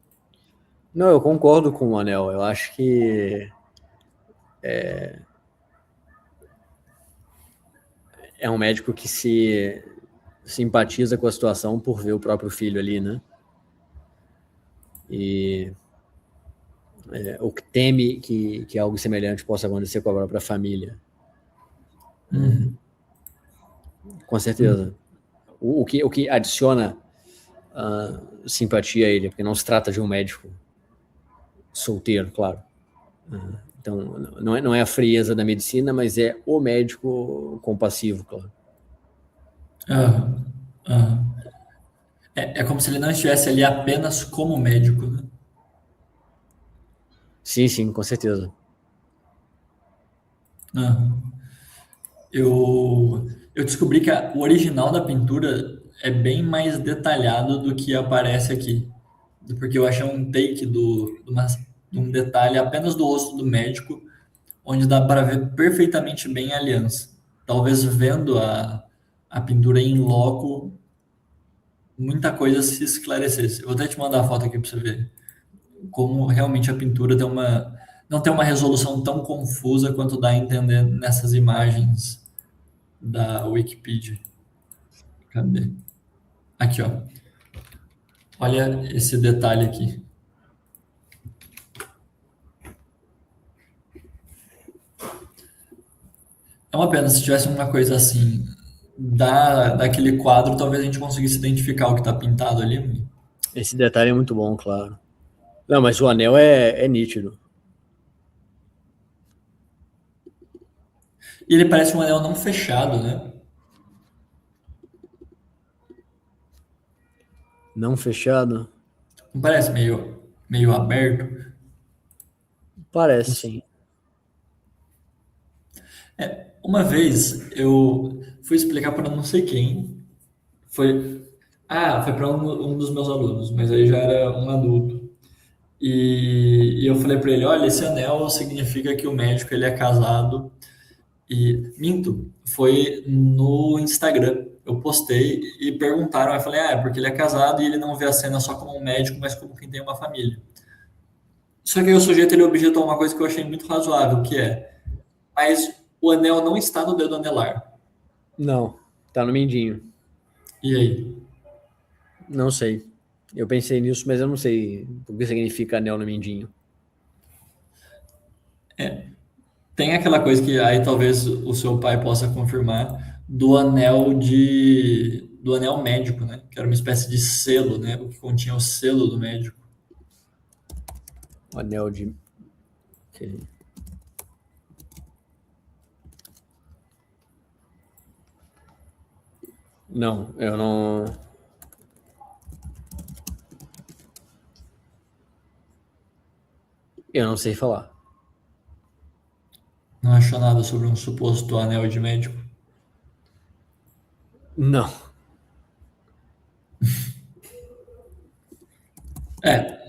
Não, eu concordo com o Anel. Eu acho que é um médico que se simpatiza com a situação por ver o próprio filho ali, né? E o que teme que algo semelhante possa acontecer com a própria família. Uhum. Com certeza. O que adiciona simpatia a ele, porque não se trata de um médico solteiro, claro. Então, não é a frieza da medicina, mas é o médico compassivo, claro. Aham. Aham. É como se ele não estivesse ali apenas como médico, né? Sim, sim, com certeza. Aham. Eu descobri que o original da pintura é bem mais detalhado do que aparece aqui. Porque eu achei um take de um detalhe apenas do rosto do médico, onde dá para ver perfeitamente bem a aliança. Talvez vendo a pintura em loco, muita coisa se esclarecesse. Eu vou até te mandar a foto aqui para você ver como realmente a pintura não tem uma resolução tão confusa quanto dá a entender nessas imagens da Wikipedia. Cadê? Aqui, ó. Olha esse detalhe aqui. É uma pena, se tivesse uma coisa assim, daquele quadro, talvez a gente conseguisse identificar o que está pintado ali. Esse detalhe é muito bom, claro. Não, mas o anel é nítido. E ele parece um anel não fechado, né? Não fechado? Não parece meio aberto? Parece, sim. Uma vez eu fui explicar para não sei quem. Foi, foi para um dos meus alunos, mas aí já era um adulto. E eu falei para ele, olha, esse anel significa que o médico ele é casado. E minto, foi no Instagram. Eu postei e perguntaram, eu falei, é porque ele é casado e ele não vê a cena só como um médico, mas como quem tem uma família. Só que aí o sujeito ele objetou uma coisa que eu achei muito razoável, que mas o anel não está no dedo anelar. Não, tá no mindinho. E aí? Não sei. Eu pensei nisso, mas eu não sei o que significa anel no mindinho. Tem aquela coisa que aí talvez o seu pai possa confirmar do anel médico, né? Que era uma espécie de selo, né? O que continha o selo do médico. O anel de. Não, eu não. Eu não sei falar. Não achou nada sobre um suposto anel de médico. Não. É,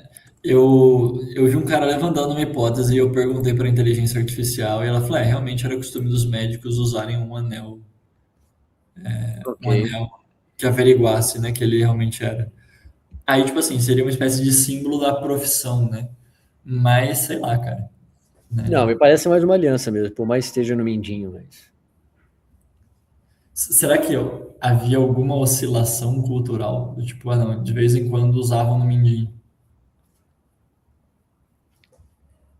eu vi um cara levantando uma hipótese e eu perguntei para a inteligência artificial e ela falou, realmente era costume dos médicos usarem Ok. um anel que averiguasse, né, que ele realmente era. Aí, tipo assim, seria uma espécie de símbolo da profissão, né? Mas, sei lá, cara, Não, né? me parece mais uma aliança mesmo, por mais que esteja no mindinho, mas. Será que havia alguma oscilação cultural? Do tipo, não, de vez em quando usavam no mindinho,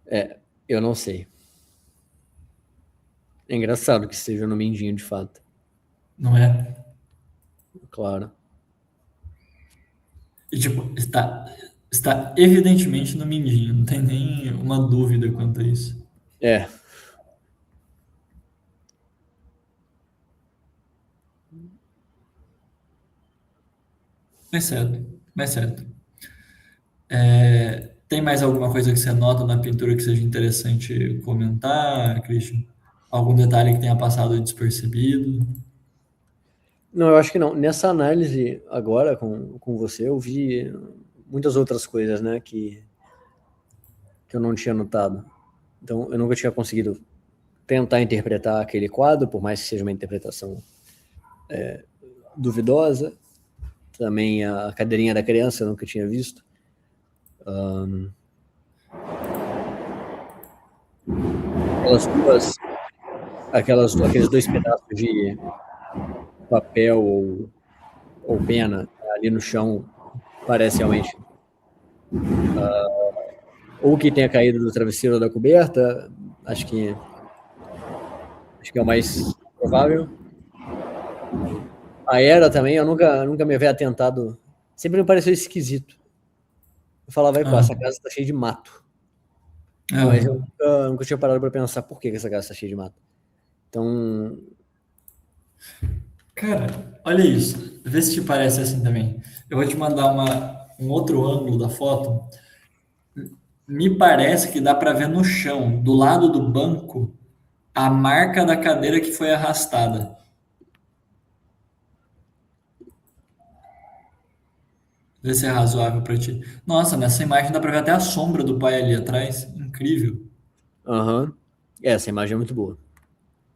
É, eu não sei. É engraçado que esteja no mindinho de fato. não é? Claro. E, tipo, está evidentemente no mindinho, não tem nem uma dúvida quanto a isso. É. Mas certo, mas certo. Tem mais alguma coisa que você nota na pintura que seja interessante comentar, Christian? Algum detalhe que tenha passado despercebido? Não, eu acho que não. Nessa análise agora com você, eu vi muitas outras coisas, né, que eu não tinha notado. Então, eu nunca tinha conseguido tentar interpretar aquele quadro, por mais que seja uma interpretação duvidosa. Também a cadeirinha da criança eu nunca tinha visto. Aquelas duas, aqueles dois pedaços de papel ou pena ali no chão, parece realmente ou que tenha caído do travesseiro ou da coberta, acho que é o mais provável. A era também, eu nunca me havia atentado, sempre me pareceu esquisito. Eu falava, vai, pô, Ah, essa casa tá cheia de mato. Mas eu ah. nunca tinha parado para pensar por que essa casa tá cheia de mato. Então, Cara, olha isso. Vê se te parece assim também. Eu vou te mandar um outro ângulo da foto. Me parece que dá para ver no chão, do lado do banco, a marca da cadeira que foi arrastada. Vê se é razoável para ti. Nossa, nessa imagem dá para ver até a sombra do pai ali atrás. Incrível. aham, essa imagem é muito boa.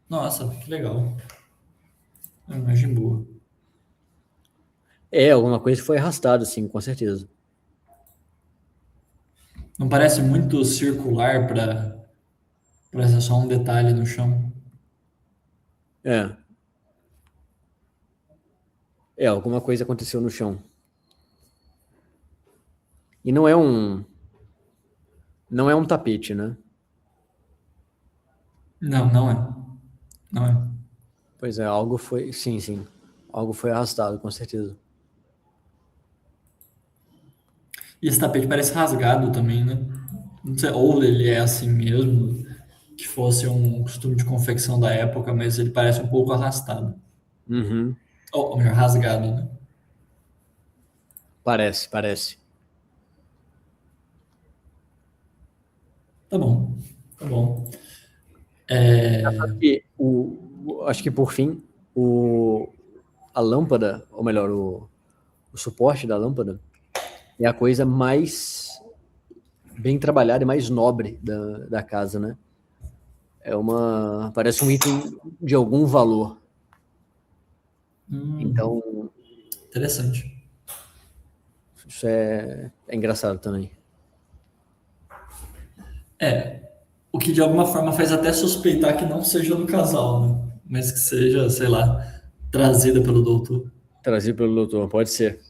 Nossa, que legal. É uma imagem boa. É, alguma coisa foi arrastada, sim, com certeza. Não parece muito circular para ser só um detalhe no chão? É, alguma coisa aconteceu no chão. E não é um tapete, né? Não, não é. Não é. Pois é, algo foi, sim, sim, algo foi arrastado, com certeza. E esse tapete parece rasgado também, né? Não sei, ou ele é assim mesmo, que fosse um costume de confecção da época, mas ele parece um pouco arrastado. Uhum, Ou melhor, rasgado, né? parece. Tá bom, tá bom. E acho que por fim, a lâmpada, ou melhor, o suporte da lâmpada é a coisa mais bem trabalhada e mais nobre da casa, né? Parece um item de algum valor. Hum, Então, interessante. isso é engraçado também. O que de alguma forma faz até suspeitar que não seja do casal, né? Mas que seja, sei lá, trazida pelo doutor. Trazido pelo doutor, pode ser.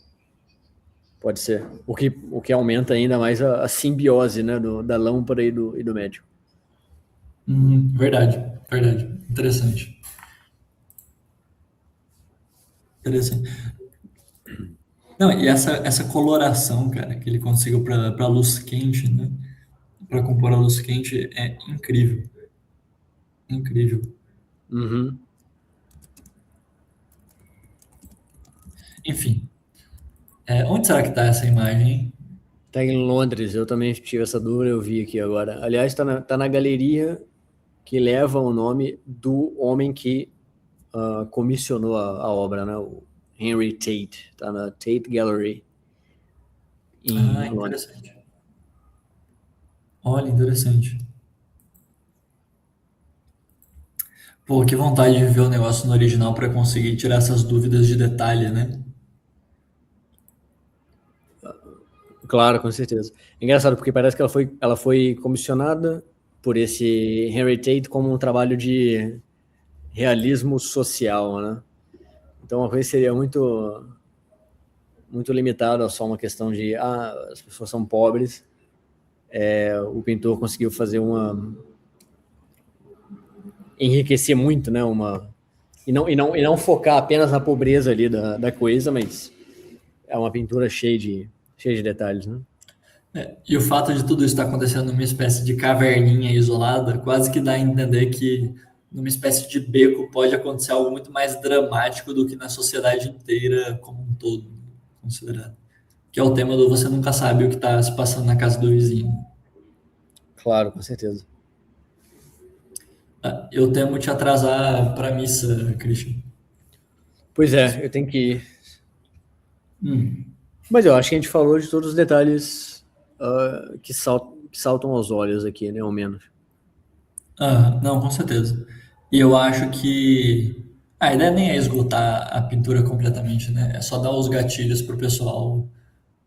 Pode ser. O que aumenta ainda mais a simbiose, né, da lâmpada e do médico. Verdade, verdade. Interessante. Interessante. Não, e essa coloração, cara, que ele conseguiu para luz quente, né? Para compor a luz quente é incrível. Incrível. Uhum. Enfim, onde será que está essa imagem, hein? Tá em Londres, eu também tive essa dúvida, eu vi aqui agora. Aliás, tá na galeria que leva o nome do homem que comissionou a obra, né? O Henry Tate. Tá na Tate Gallery em Ah, Londres. interessante. Olha, interessante. Pô, que vontade de ver o negócio no original para conseguir tirar essas dúvidas de detalhe, né? Claro, com certeza. É engraçado porque parece que ela foi comissionada por esse Henry Tate como um trabalho de realismo social, né? Então uma coisa seria muito muito limitada a só uma questão de as pessoas são pobres. O pintor conseguiu fazer enriquecer muito, né? E não focar apenas na pobreza ali da coisa, mas é uma pintura cheia de detalhes, né? E o fato de tudo isso estar acontecendo numa espécie de caverninha isolada, quase que dá a entender que numa espécie de beco pode acontecer algo muito mais dramático do que na sociedade inteira como um todo, considerado. Que é o tema do você nunca sabe o que está se passando na casa do vizinho. Claro, com certeza. Eu temo te atrasar para a missa, Christian. Pois é, eu tenho que ir. Hum. Mas eu acho que a gente falou de todos os detalhes que saltam aos olhos aqui, né? Ao menos. Não, com certeza. E eu acho que a ideia nem é esgotar a pintura completamente, né? É só dar os gatilhos pro pessoal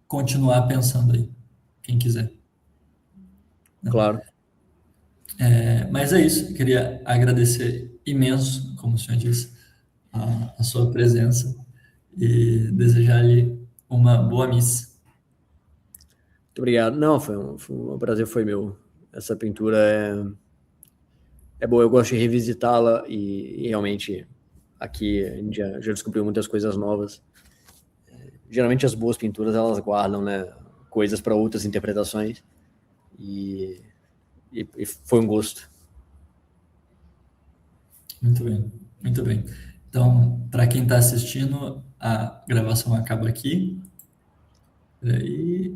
continuar pensando aí, quem quiser. Claro. Mas é isso, queria agradecer imenso, como o senhor disse, a sua presença e desejar-lhe uma boa missa. Muito obrigado. Não, foi um prazer, foi meu. Essa pintura é boa, eu gosto de revisitá-la e realmente aqui a gente já descobriu muitas coisas novas. Geralmente as boas pinturas elas guardam, né, coisas para outras interpretações e, e foi um gosto. Muito bem, muito bem. Então, para quem está assistindo, a gravação acaba aqui. E